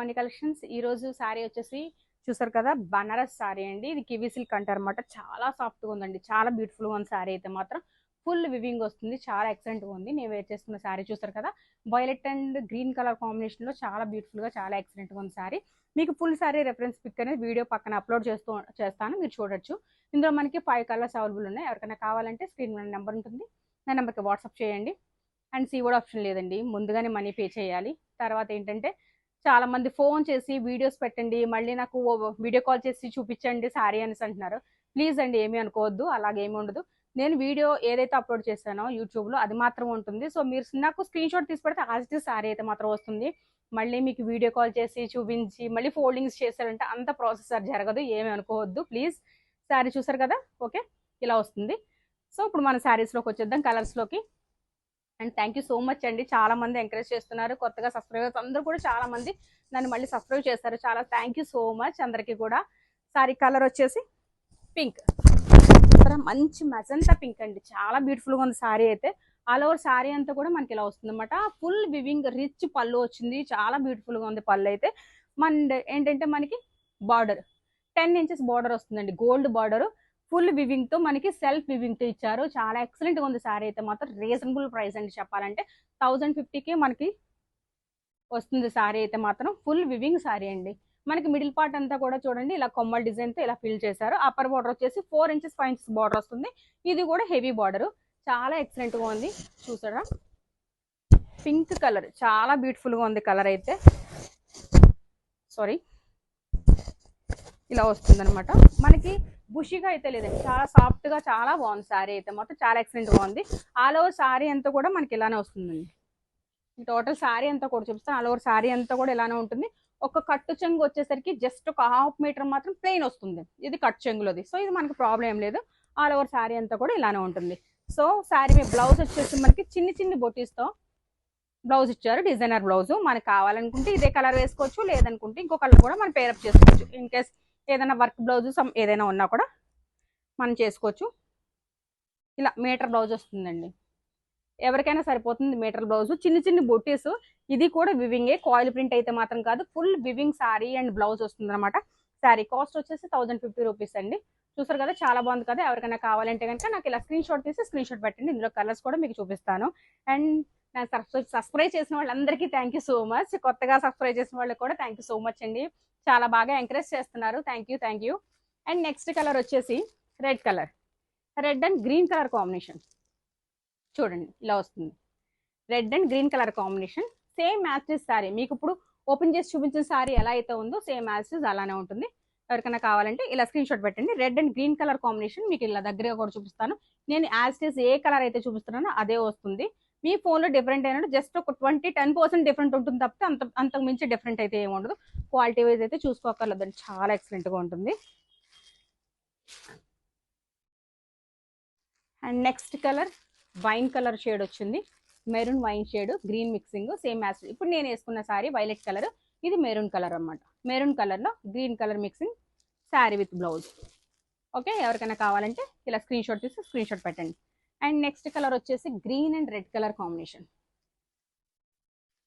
Pavani collections. ఈ రోజు sorry వచ్చేసి చూసారు కదా, బనారస్ సారీ అండి. ఇది కివీ సిల్క్ అంటారు అనమాట. చాలా సాఫ్ట్ గా ఉందండి, చాలా బ్యూటిఫుల్ గా ఉంది సారీ అయితే మాత్రం. ఫుల్ వివింగ్ వస్తుంది, చాలా ఎక్సలెంట్ గా ఉంది. నేను వేర్ చేసుకున్న సారీ చూసారు కదా, violet and green colour combination లో చాలా బ్యూటిఫుల్ గా, చాలా ఎక్సలెంట్ గా ఉంది సారీ. మీకు ఫుల్ సారీ రెఫరెన్స్ పిక్ అనేది వీడియో పక్కన అప్లోడ్ చేస్తాను, మీరు చూడొచ్చు. ఇందులో మనకి 5 కలర్స్ అవైలబుల్ ఉన్నాయి. ఎవరికైనా కావాలంటే స్క్రీన్ మీద నెంబర్ ఉంటుంది, నా నెంబర్కి వాట్సాప్ చేయండి. అండ్ సీఓడి ఆప్షన్ లేదండి, ముందుగానే మనీ పే చేయాలి. తర్వాత ఏంటంటే చాలా మంది ఫోన్ చేసి వీడియోస్ పెట్టండి, మళ్ళీ నాకు వీడియో కాల్ చేసి చూపించండి సారీ అనేసి అంటున్నారు. ప్లీజ్ అండి, ఏమీ అనుకోవద్దు, అలాగేమీ ఉండదు. నేను వీడియో ఏదైతే అప్లోడ్ చేశానో యూట్యూబ్లో అది మాత్రం ఉంటుంది. సో మీరు నాకు స్క్రీన్ షాట్ తీసి పెడితే యాజ్ ఇట్ ఈజ్ సారీ అయితే మాత్రం వస్తుంది. మళ్ళీ మీకు వీడియో కాల్ చేసి చూపించి మళ్ళీ ఫోల్డింగ్స్ చేశారంటే అంత ప్రాసెస్ జరగదు, ఏమీ అనుకోవద్దు ప్లీజ్. సారీ చూసారు కదా, ఓకే, ఇలా వస్తుంది. సో ఇప్పుడు మన శారీస్లోకి వచ్చేద్దాం, కలర్స్లోకి. And thank you so much అండి, చాలా మంది ఎంకరేజ్ చేస్తున్నారు. కొత్తగా సబ్స్క్రైబర్స్ అందరూ కూడా చాలా మంది నన్ను మళ్ళీ సబ్స్క్రైబ్ చేస్తారు. చాలా థ్యాంక్ యూ సో మచ్ అందరికీ కూడా. సారీ కలర్ వచ్చేసి పింక్, మంచి మెజంతా పింక్ అండి, చాలా బ్యూటిఫుల్గా ఉంది సారీ అయితే. ఆల్ ఓవర్ సారీ అంతా కూడా మనకి ఇలా వస్తుంది అనమాట. ఫుల్ వివింగ్ రిచ్ పళ్ళు వచ్చింది, చాలా బ్యూటిఫుల్గా ఉంది పళ్ళు అయితే. మన ఏంటంటే మనకి బార్డర్ 10 ఇంచెస్ బార్డర్ వస్తుందండి, గోల్డ్ బార్డర్. ఫుల్ వివింగ్ తో మనకి సెల్ఫ్ వివింగ్ తో ఇచ్చారు. చాలా ఎక్సలెంట్ గా ఉంది సారీ అయితే మాత్రం. రీజనబుల్ ప్రైస్ అండి చెప్పాలంటే, 1050కి మనకి వస్తుంది సారీ అయితే మాత్రం. ఫుల్ వివింగ్ సారీ అండి. మనకి మిడిల్ పార్ట్ అంతా కూడా చూడండి, ఇలా కొమ్మల డిజైన్ తో ఇలా ఫిల్ చేశారు. అప్పర్ బార్డర్ వచ్చేసి 4 ఇంచెస్ 5 ఇంచెస్ బార్డర్ వస్తుంది. ఇది కూడా హెవీ బార్డర్, చాలా ఎక్సలెంట్ గా ఉంది. చూసారా, పింక్ కలర్ చాలా బ్యూటిఫుల్ గా ఉంది కలర్ అయితే. సారీ, ఇలా వస్తుంది అనమాట. మనకి బుషిగా అయితే లేదండి, చాలా సాఫ్ట్ గా చాలా బాగుంది సారీ అయితే మాత్రం, చాలా ఎక్సలెంట్ గా ఉంది. ఆల్ ఓవర్ సారీ అంతా కూడా మనకి ఇలానే వస్తుందండి. టోటల్ సారీ అంతా కూడా చూపిస్తాను. ఆల్ ఓవర్ సారీ అంతా కూడా ఇలానే ఉంటుంది. ఒక కట్టు చెంగు వచ్చేసరికి జస్ట్ ఒక హాఫ్ మీటర్ మాత్రం ప్లెయిన్ వస్తుంది, ఇది కట్టు చెంగులోది. సో ఇది మనకి ప్రాబ్లం ఏం లేదు. ఆల్ ఓవర్ సారీ అంతా కూడా ఇలానే ఉంటుంది. సో సారీ మీ బ్లౌజ్ వచ్చేసి మనకి చిన్ని చిన్ని బొటీస్తో బ్లౌజ్ ఇచ్చారు, డిజైనర్ బ్లౌజ్. మనకు కావాలనుకుంటే ఇదే కలర్ వేసుకోవచ్చు, లేదనుకుంటే ఇంకో కలర్ కూడా మనం పేరప్ చేసుకోవచ్చు. ఇన్ కేస్ ఏదైనా వర్క్ బ్లౌజ్ ఏదైనా ఉన్నా కూడా మనం చేసుకోవచ్చు. ఇలా మీటర్ బ్లౌజ్ వస్తుందండి, ఎవరికైనా సరిపోతుంది మీటర్ బ్లౌజ్. చిన్న చిన్న బొట్టీస్, ఇది కూడా వివింగే, కాయిల్ ప్రింట్ అయితే మాత్రం కాదు. Full weaving sorry and blouse వస్తుంది అనమాట. సారీ కాస్ట్ వచ్చేసి 1050 రూపీస్ అండి. చూసారు కదా, చాలా బాగుంది కదా. ఎవరికైనా కావాలంటే కనుక నాకు ఇలా స్క్రీన్ షాట్ తీసి స్క్రీన్ షాట్ పెట్టండి, ఇందులో కలర్స్ కూడా మీకు చూపిస్తాను. అండ్ నాకు సబ్స్క్రైబ్ చేసిన వాళ్ళందరికీ థ్యాంక్ యూ సో మచ్. కొత్తగా సబ్స్క్రైబ్ చేసిన వాళ్ళకి కూడా థ్యాంక్ యూ సో మచ్ అండి, చాలా బాగా ఎంకరేజ్ చేస్తున్నారు. Thank you. And next colour వచ్చేసి red colour, red and green colour combination. చూడండి ఇలా వస్తుంది, red and green colour combination. Same matches sari, మీకు ఇప్పుడు ఓపెన్ చేసి చూపించిన సారీ ఎలా అయితే ఉందో సేమ్ మ్యాచెస్ అలానే ఉంటుంది. ఎవరికైనా కావాలంటే ఇలా స్క్రీన్ షాట్ పెట్టండి. Red and green colour combination మీకు ఇలా దగ్గరగా కూడా చూపిస్తాను. నేను as it is a colour అయితే చూపిస్తున్నానో అదే వస్తుంది. మీ ఫోన్లో డిఫరెంట్ అయినట్టు జస్ట్ ఒక 10% డిఫరెంట్ ఉంటుంది తప్పితే అంతకు మించి డిఫరెంట్ అయితే ఏమి ఉండదు. క్వాలిటీ వైజ్ అయితే చూసుకోకర్లేదండి, చాలా ఎక్సలెంట్గా ఉంటుంది. And next colour wine colour shade వచ్చింది, maroon wine shade green mixing, same as ఇప్పుడు నేను వేసుకున్న సారీ వైలెట్ కలర్, ఇది మెరూన్ కలర్ అనమాట. మెరూన్ కలర్లో green colour mixing sari with blouse. Okay, ఎవరికైనా కావాలంటే ఇలా స్క్రీన్ షాట్ తీసి స్క్రీన్ షాట్ పెట్టండి. అండ్ నెక్స్ట్ కలర్ వచ్చేసి green and red colour combination,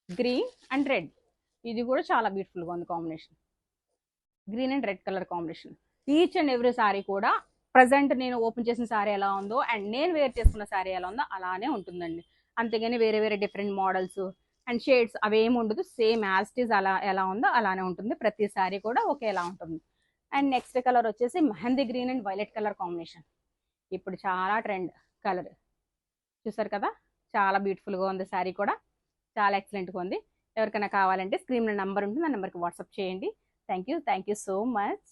green and red, ఇది కూడా చాలా బ్యూటిఫుల్గా ఉంది combination. Green and red colour combination. Each and every sorry కూడా ప్రజెంట్ నేను ఓపెన్ చేసిన సారీ ఎలా ఉందో అండ్ నేను వేర్ చేసుకున్న సారీ ఎలా ఉందో అలానే ఉంటుందండి. అంతేగాని వేరే వేరే డిఫరెంట్ మోడల్స్ అండ్ షేడ్స్ అవేమి ఉండదు. సేమ్ యాజ్ ఇట్ ఈజ్ అలా ఎలా ఉందో అలానే ఉంటుంది. ప్రతి సారీ కూడా ఒకేలా ఉంటుంది. అండ్ నెక్స్ట్ కలర్ వచ్చేసి mehndi green and violet colour combination. ఇప్పుడు చాలా ట్రెండ్ కలర్, చూసారు కదా, చాలా బ్యూటిఫుల్గా ఉంది సారీ కూడా, చాలా ఎక్సలెంట్గా ఉంది. ఎవరికైనా కావాలంటే స్క్రీన్ నెంబర్ ఉంటుంది, ఆ నెంబర్కి వాట్సాప్ చేయండి. Thank you so much.